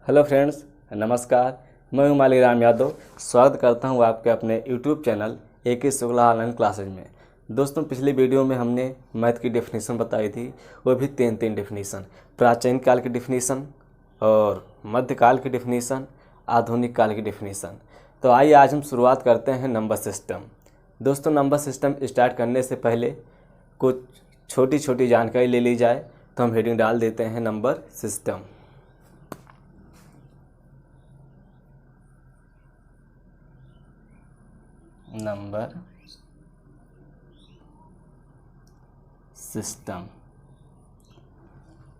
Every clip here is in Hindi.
हेलो फ्रेंड्स, नमस्कार। मैं हूं मालीराम यादव। स्वागत करता हूं आपके अपने YouTube channel AK Shukla online classes में। दोस्तों, पिछली वीडियो में हमने मैथ की डेफिनेशन बताई थी, वो भी तीन डेफिनेशन। प्राचीन काल की डेफिनेशन और मध्यकाल की डेफिनेशन, आधुनिक काल की डेफिनेशन। तो आइए आज हम शुरुआत करते हैं नंबर सिस्टम। दोस्तों, नंबर सिस्टम स्टार्ट करने से पहले कुछ छोटी छोटी जानकारी ले ली जाए, तो हम हेडिंग डाल देते हैं नंबर सिस्टम। Number system.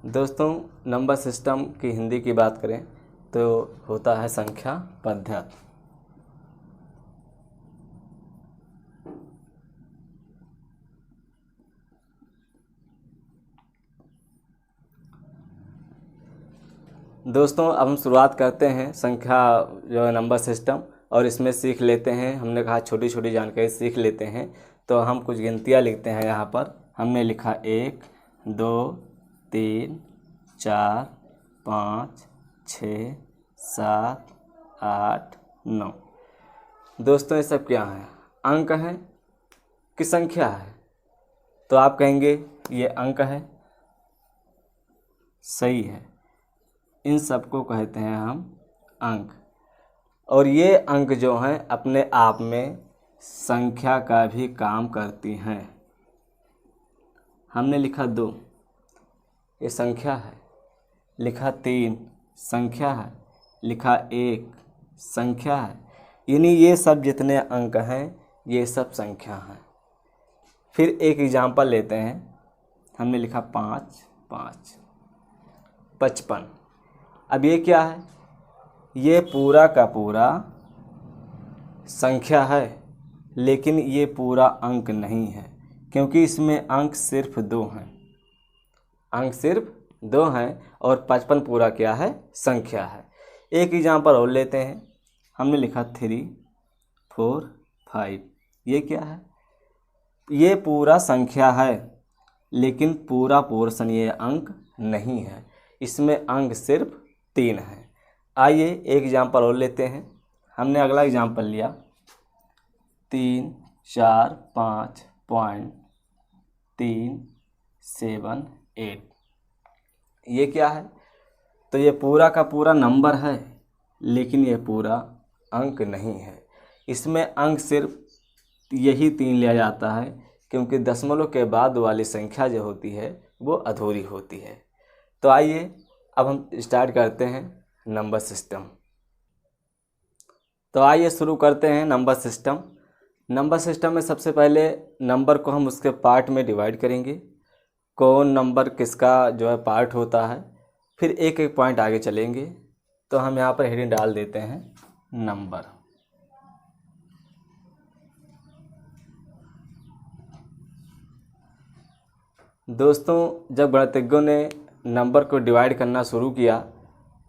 दोस्तों, नंबर सिस्टम की हिंदी की बात करें तो होता है संख्या पद्धति। दोस्तों, अब हम शुरुआत करते हैं संख्या जो है नंबर सिस्टम, और इसमें सीख लेते हैं। हमने कहा छोटी छोटी जानकारी सीख लेते हैं, तो हम कुछ गिनतियाँ लिखते हैं। यहाँ पर हमने लिखा 1 2 3 4 5 6 7 8 9। दोस्तों, ये सब क्या है? अंक हैं कि संख्या है? तो आप कहेंगे ये अंक है। सही है, इन सबको कहते हैं हम अंक। और ये अंक जो हैं अपने आप में संख्या का भी काम करती हैं। हमने लिखा 2, ये संख्या है। लिखा 3, संख्या है। लिखा 1, संख्या है। यानी ये सब जितने अंक हैं ये सब संख्या हैं। फिर एक एग्जाम्पल लेते हैं। हमने लिखा 5 5 55। अब ये क्या है? ये पूरा का पूरा संख्या है, लेकिन ये पूरा अंक नहीं है, क्योंकि इसमें अंक सिर्फ 2 हैं। अंक सिर्फ 2 हैं और 55 पूरा क्या है? संख्या है। एक एग्जाम्पल और लेते हैं। हमने लिखा 3 4 5। ये क्या है? ये पूरा संख्या है, लेकिन पूरा पोर्शन ये अंक नहीं है। इसमें अंक सिर्फ 3 हैं। आइए एक एग्जाम्पल और लेते हैं। हमने अगला एग्जाम्पल लिया 3 4 5.378। ये क्या है? तो ये पूरा का पूरा नंबर है, लेकिन ये पूरा अंक नहीं है। इसमें अंक सिर्फ यही 3 लिया जाता है, क्योंकि दशमलव के बाद वाली संख्या जो होती है वो अधूरी होती है। तो आइए अब हम स्टार्ट करते हैं नंबर सिस्टम। तो आइए शुरू करते हैं नंबर सिस्टम। नंबर सिस्टम में सबसे पहले नंबर को हम उसके पार्ट में डिवाइड करेंगे, कौन नंबर किसका जो है पार्ट होता है। फिर एक एक पॉइंट आगे चलेंगे। तो हम यहाँ पर हेडिंग डाल देते हैं नंबर। दोस्तों, जब गणितज्ञों ने नंबर को डिवाइड करना शुरू किया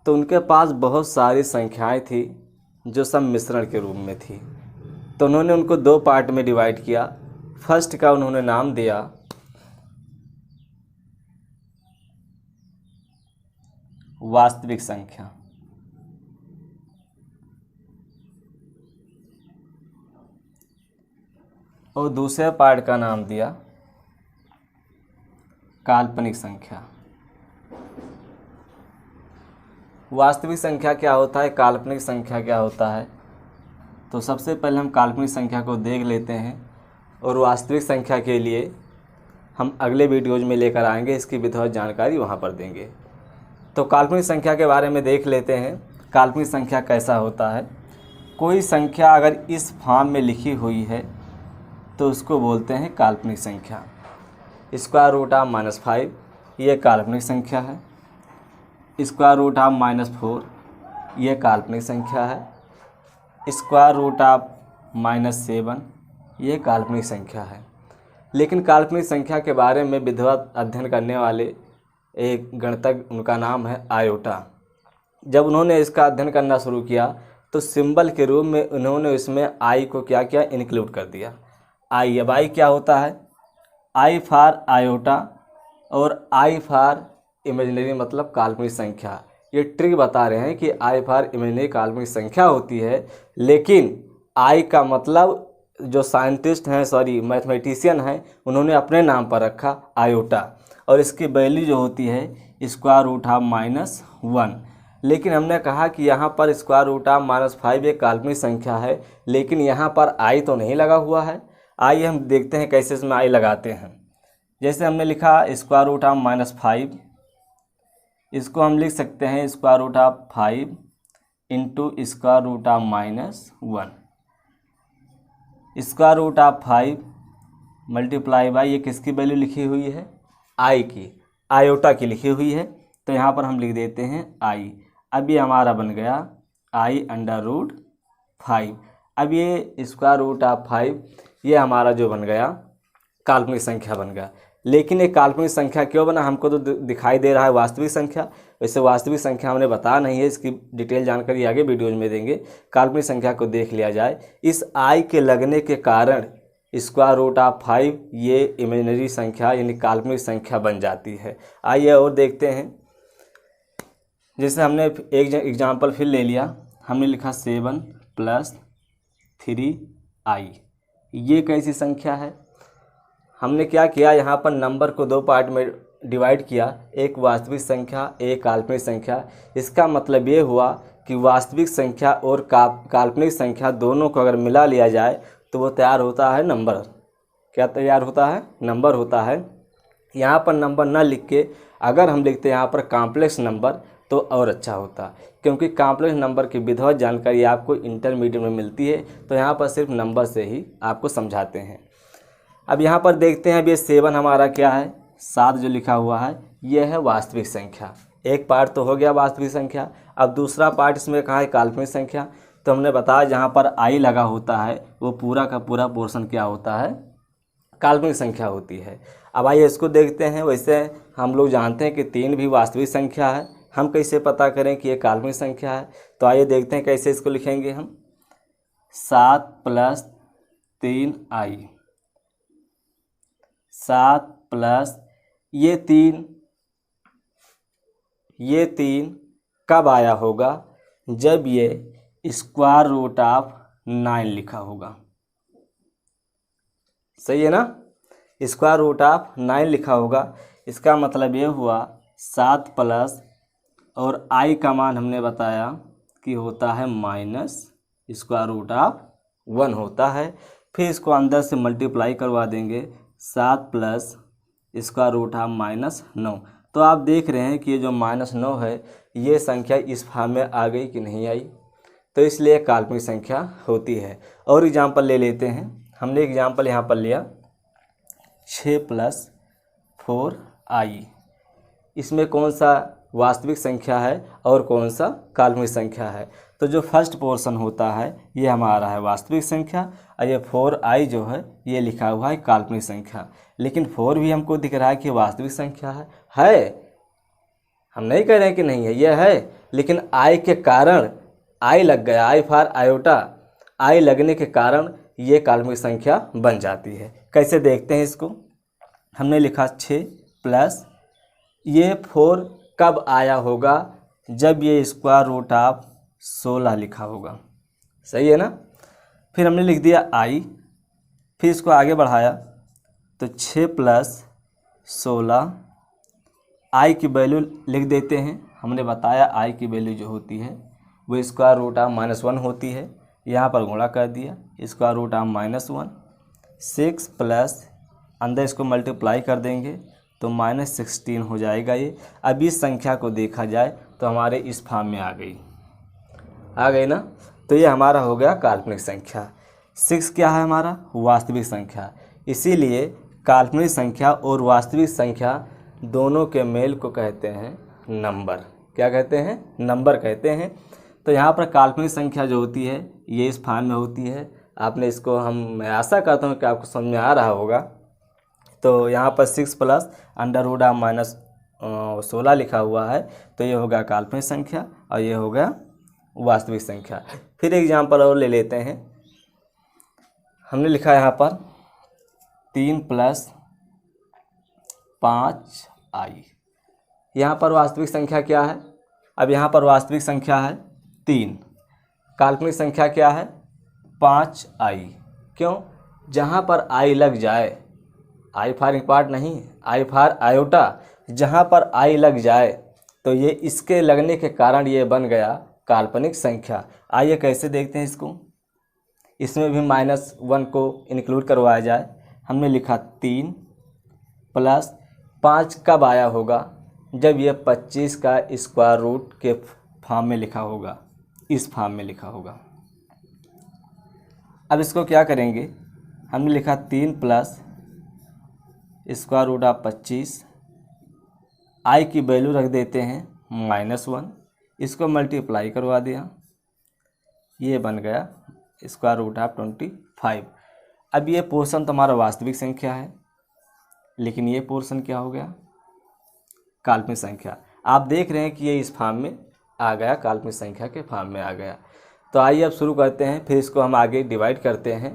तो उनके पास बहुत सारी संख्याएं थी जो सब मिश्रण के रूप में थी। तो उन्होंने उनको 2 पार्ट में डिवाइड किया। फर्स्ट का उन्होंने नाम दिया वास्तविक संख्या, और दूसरे पार्ट का नाम दिया काल्पनिक संख्या। वास्तविक संख्या क्या होता है, काल्पनिक संख्या क्या होता है? तो सबसे पहले हम काल्पनिक संख्या को देख लेते हैं, और वास्तविक संख्या के लिए हम अगले वीडियोज में लेकर आएंगे। इसकी विधिवत जानकारी वहाँ पर देंगे। तो काल्पनिक संख्या के बारे में देख लेते हैं। काल्पनिक संख्या कैसा होता है? कोई संख्या अगर इस फॉर्म में लिखी हुई है तो उसको बोलते हैं काल्पनिक संख्या। स्क्वायर रूट ऑफ -5 ये काल्पनिक संख्या है। स्क्वायर रूट ऑफ -4 ये काल्पनिक संख्या है। स्क्वायर रूट ऑफ -7 ये काल्पनिक संख्या है। लेकिन काल्पनिक संख्या के बारे में विधिवत अध्ययन करने वाले एक गणितज्ञ, उनका नाम है आयोटा। जब उन्होंने इसका अध्ययन करना शुरू किया तो सिंबल के रूप में उन्होंने इसमें आई को क्या किया? इंक्लूड कर दिया। आई, अब आई क्या होता है? आई फॉर आयोटा और आई फॉर इमेजिनरी मतलब काल्पनिक संख्या। ये ट्रिक बता रहे हैं कि आई फॉर इमेजिनरी काल्पनिक संख्या होती है, लेकिन आई का मतलब जो साइंटिस्ट हैं, सॉरी मैथमेटिशियन हैं, उन्होंने अपने नाम पर रखा आयोटा, और इसकी वैल्यू जो होती है स्क्वायर रूट ऑफ -1। लेकिन हमने कहा कि यहाँ पर स्क्वायर रूट ऑफ -5 एक काल्पनिक संख्या है, लेकिन यहाँ पर आई तो नहीं लगा हुआ है। आइए हम देखते हैं कैसे इसमें आई लगाते हैं। जैसे हमने लिखा स्क्वायर रूट ऑफ -5, इसको हम लिख सकते हैं square root of 5 into square root of -1। Square root of 5 multiply by, ये किसकी वैल्यू लिखी हुई है? आई की, आयोटा की लिखी हुई है, तो यहाँ पर हम लिख देते हैं आई। अब ये हमारा बन गया आई अंडर रूट 5। अब ये स्क्वायर रूट ऑफ 5 ये हमारा जो बन गया काल्पनिक संख्या बन गया। लेकिन एक काल्पनिक संख्या क्यों बना? हमको तो दिखाई दे रहा है वास्तविक संख्या। वैसे वास्तविक संख्या हमने बता नहीं है, इसकी डिटेल जानकारी आगे वीडियोज में देंगे। काल्पनिक संख्या को देख लिया जाए। इस आई के लगने के कारण स्क्वायर रूट ऑफ 5 ये इमेजिनरी संख्या यानी काल्पनिक संख्या बन जाती है। आइए और देखते हैं। जैसे हमने एक एग्जाम्पल फिर ले लिया, हमने लिखा 7 + 3i। ये कैसी संख्या है? हमने क्या किया, यहाँ पर नंबर को दो पार्ट में डिवाइड किया, एक वास्तविक संख्या, एक काल्पनिक संख्या। इसका मतलब ये हुआ कि वास्तविक संख्या और काल्पनिक संख्या दोनों को अगर मिला लिया जाए तो वो तैयार होता है नंबर। क्या तैयार होता है? नंबर होता है। यहाँ पर नंबर ना लिख के अगर हम लिखते यहाँ पर कॉम्प्लेक्स नंबर तो और अच्छा होता, क्योंकि कॉम्प्लेक्स नंबर की विधिवत जानकारी आपको इंटरमीडिएट में मिलती है, तो यहाँ पर सिर्फ नंबर से ही आपको समझाते हैं। अब यहाँ पर देखते हैं, अब ये 7 हमारा क्या है? 7 जो लिखा हुआ है ये है वास्तविक संख्या। एक पार्ट तो हो गया वास्तविक संख्या। अब दूसरा पार्ट इसमें कहाँ है? काल्पनिक संख्या। तो हमने बताया जहाँ पर आई लगा होता है वो पूरा का पूरा पोर्शन क्या होता है? काल्पनिक संख्या होती है। अब आइए इसको देखते हैं। वैसे हम लोग जानते हैं कि 3 भी वास्तविक संख्या है, हम कैसे पता करें कि ये काल्पनिक संख्या है? तो आइए देखते हैं कैसे इसको लिखेंगे हम। 7 + 3i, 7 प्लस ये 3 कब आया होगा? जब ये स्क्वायर रूट ऑफ 9 लिखा होगा। सही है ना? स्क्वायर रूट ऑफ 9 लिखा होगा। इसका मतलब ये हुआ 7 प्लस और आई का मान हमने बताया कि होता है स्क्वायर रूट ऑफ 1 होता है। फिर इसको अंदर से मल्टीप्लाई करवा देंगे, 7 प्लस स्क्वायर रूट ऑफ -9। तो आप देख रहे हैं कि ये जो -9 है ये संख्या इस फॉर्म में आ गई कि नहीं आई, तो इसलिए काल्पनिक संख्या होती है। और एग्जाम्पल ले लेते हैं। हमने एग्जाम्पल यहाँ पर लिया 6 + 4i। इसमें कौन सा वास्तविक संख्या है और कौन सा काल्पनिक संख्या है? तो जो फर्स्ट पोर्शन होता है ये हमारा है वास्तविक संख्या, और ये 4i जो है ये लिखा हुआ है काल्पनिक संख्या। लेकिन 4 भी हमको दिख रहा है कि वास्तविक संख्या है। हम नहीं कह रहे हैं कि नहीं है, ये है, लेकिन आई के कारण आई लग गया, आई फॉर आयोटा, आई लगने के कारण ये काल्पनिक संख्या बन जाती है। कैसे देखते हैं इसको? हमने लिखा 6 प्लस ये 4 कब आया होगा? जब ये स्क्वायर रूट ऑफ 16 लिखा होगा। सही है ना? फिर हमने लिख दिया आई, फिर इसको आगे बढ़ाया तो 6 + 16 आई की वैल्यू लिख देते हैं। हमने बताया आई की वैल्यू जो होती है वो स्क्वायर रूट ऑफ -1 होती है। यहाँ पर गुणा कर दिया, स्क्वायर रूट ऑफ -1, 6 प्लस अंदर इसको मल्टीप्लाई कर देंगे तो -16 हो जाएगा ये। अब इस संख्या को देखा जाए तो हमारे इस फॉर्म में आ गई ना? तो ये हमारा हो गया काल्पनिक संख्या। 6 क्या है हमारा? वास्तविक संख्या। इसीलिए काल्पनिक संख्या और वास्तविक संख्या दोनों के मेल को कहते हैं नंबर। क्या कहते हैं? नंबर कहते हैं। तो यहाँ पर काल्पनिक संख्या जो होती है ये इस फॉर्म में होती है। आपने इसको मैं आशा करता हूँ कि आपको समझ में आ रहा होगा। तो यहाँ पर 6 प्लस अंडर रूट ऑफ -16 लिखा हुआ है, तो ये होगा काल्पनिक संख्या और ये होगा वास्तविक संख्या। फिर एग्जाम्पल और ले लेते हैं। हमने लिखा यहाँ पर 3 + 5i। यहाँ पर वास्तविक संख्या क्या है? अब यहाँ पर वास्तविक संख्या है 3, काल्पनिक संख्या क्या है 5i। क्यों? जहाँ पर i लग जाए, आई फॉर इम्पार्ट नहीं, आई फॉर आयोटा, जहाँ पर i लग जाए तो ये इसके लगने के कारण ये बन गया काल्पनिक संख्या। आइए कैसे देखते हैं इसको। इसमें भी -1 को इंक्लूड करवाया जाए। हमने लिखा 3 प्लस 5 कब आया होगा, जब यह 25 का स्क्वायर रूट के फॉर्म में लिखा होगा, इस फॉर्म में लिखा होगा। अब इसको क्या करेंगे, हमने लिखा 3 प्लस स्क्वायर रूट ऑफ 25, आई की वैल्यू रख देते हैं -1, इसको मल्टीप्लाई करवा दिया, ये बन गया स्क्वायर रूट ऑफ 25। अब ये पोर्शन तुम्हारा वास्तविक संख्या है, लेकिन ये पोर्शन क्या हो गया काल्पनिक संख्या। आप देख रहे हैं कि ये इस फॉर्म में आ गया, काल्पनिक संख्या के फॉर्म में आ गया। तो आइए अब शुरू करते हैं, फिर इसको हम आगे डिवाइड करते हैं।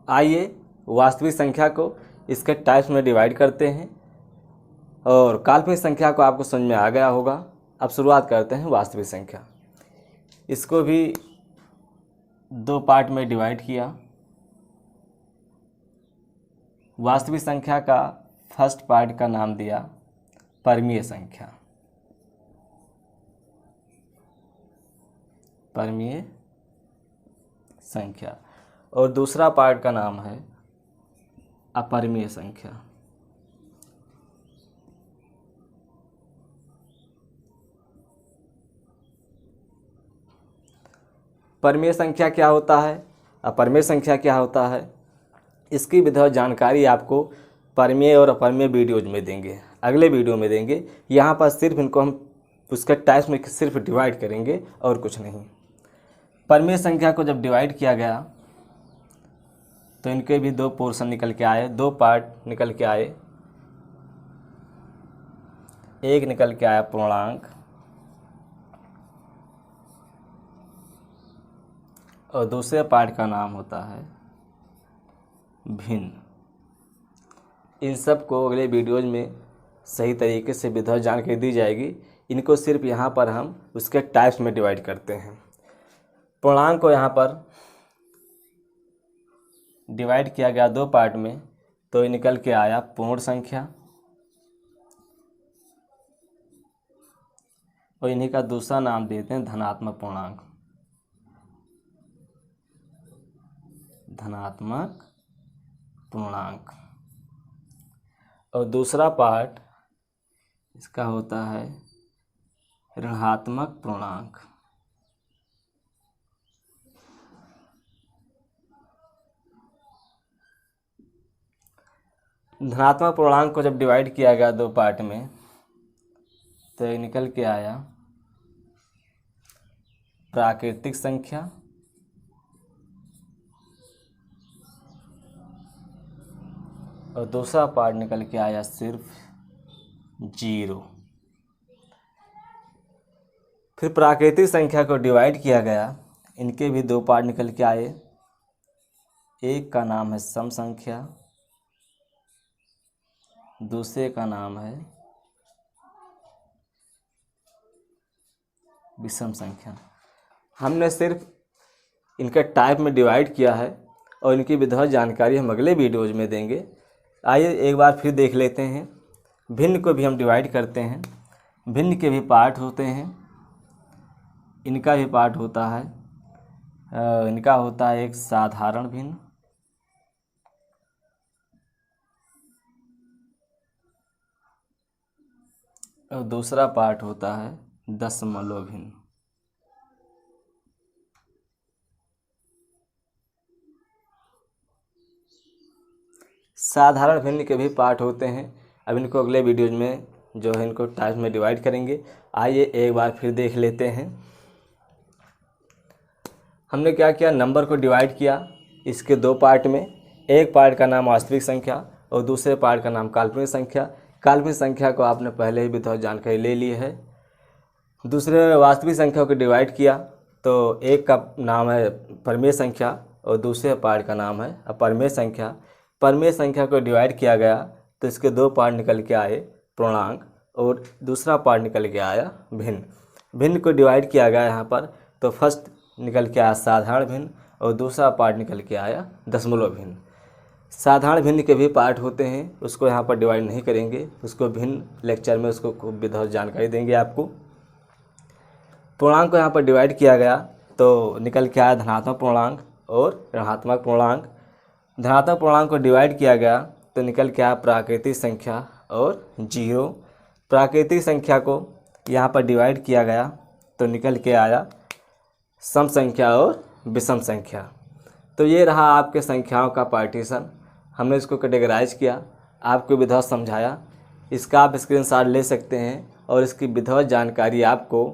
आइए वास्तविक संख्या को इसके टाइप्स में डिवाइड करते हैं और काल्पनिक संख्या को आपको समझ में आ गया होगा। अब शुरुआत करते हैं वास्तविक संख्या। इसको भी 2 पार्ट में डिवाइड किया। वास्तविक संख्या का फर्स्ट पार्ट का नाम दिया परमीय संख्या, परमीय संख्या, और दूसरा पार्ट का नाम है अपरिमेय संख्या। परमेय संख्या क्या होता है, अपरिमेय संख्या क्या होता है, इसकी विधिवत जानकारी आपको परमेय और अपरिमेय वीडियोज में देंगे, अगले वीडियो में देंगे। यहाँ पर सिर्फ इनको हम उसके टाइप्स में सिर्फ डिवाइड करेंगे और कुछ नहीं। परमेय संख्या को जब डिवाइड किया गया तो इनके भी 2 पोर्शन निकल के आए, 2 पार्ट निकल के आए। एक निकल के आया पूर्णांक और दूसरे पार्ट का नाम होता है भिन्न। इन सब को अगले वीडियोज में सही तरीके से विधिवत जानकारी दी जाएगी। इनको सिर्फ यहाँ पर हम उसके टाइप्स में डिवाइड करते हैं। पूर्णांक को यहाँ पर डिवाइड किया गया 2 पार्ट में, तो ये निकल के आया पूर्ण संख्या और इन्हीं का दूसरा नाम देते हैं धनात्मक पूर्णांक, धनात्मक पूर्णांक। और दूसरा पार्ट इसका होता है ऋणात्मक पूर्णांक। धनात्मक पूर्णांक को जब डिवाइड किया गया 2 पार्ट में, तो ये निकल के आया प्राकृतिक संख्या और दूसरा पार्ट निकल के आया सिर्फ 0। फिर प्राकृतिक संख्या को डिवाइड किया गया, इनके भी 2 पार्ट निकल के आए। एक का नाम है सम संख्या, दूसरे का नाम है विषम संख्या। हमने सिर्फ इनके टाइप में डिवाइड किया है और इनकी विधिवत जानकारी हम अगले वीडियोज में देंगे। आइए एक बार फिर देख लेते हैं। भिन्न को भी हम डिवाइड करते हैं। भिन्न के भी पार्ट होते हैं, इनका भी पार्ट होता है। इनका होता है एक साधारण भिन्न, और दूसरा पार्ट होता है दशमलव भिन्न। साधारण भिन्न के भी पार्ट होते हैं। अब इनको अगले वीडियोज में जो है इनको टाइप्स में डिवाइड करेंगे। आइए एक बार फिर देख लेते हैं। हमने क्या किया, नंबर को डिवाइड किया इसके 2 पार्ट में। एक पार्ट का नाम वास्तविक संख्या और दूसरे पार्ट का नाम काल्पनिक संख्या। काल्पनिक संख्या को आपने पहले ही विधिवत जानकारी ले ली है। दूसरे वास्तविक संख्या को डिवाइड किया तो एक का नाम है परमेय संख्या और दूसरे पार्ट का नाम है अपरिमेय संख्या। परमेय संख्या को डिवाइड किया गया तो इसके 2 पार्ट निकल के आए, पूर्णांक और दूसरा पार्ट निकल के आया भिन्न। भिन्न को डिवाइड किया गया यहाँ पर, तो फर्स्ट निकल के आया साधारण भिन्न और दूसरा पार्ट निकल के आया दशमलव भिन्न। साधारण भिन्न के भी पार्ट होते हैं, उसको यहाँ पर डिवाइड नहीं करेंगे, उसको भिन्न लेक्चर में उसको खूब विधिवत जानकारी देंगे आपको। पूर्णांक को यहाँ पर डिवाइड किया गया तो निकल के आया धनात्मक पूर्णांक और ऋणात्मक पूर्णांक। धनात्मक पूर्णांक को डिवाइड किया गया तो निकल के आया प्राकृतिक संख्या और जीरो। प्राकृतिक संख्या को यहाँ पर डिवाइड किया गया तो निकल के आया सम संख्या और विषम संख्या। तो ये रहा आपके संख्याओं का पार्टीशन। हमने इसको कैटेगराइज किया, आपको विधिवत समझाया। इसका आप स्क्रीनशॉट ले सकते हैं और इसकी विधिवत जानकारी आपको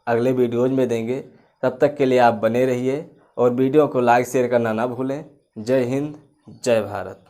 अगले वीडियोज़ में देंगे। तब तक के लिए आप बने रहिए और वीडियो को लाइक शेयर करना ना भूलें। जय हिंद, जय भारत।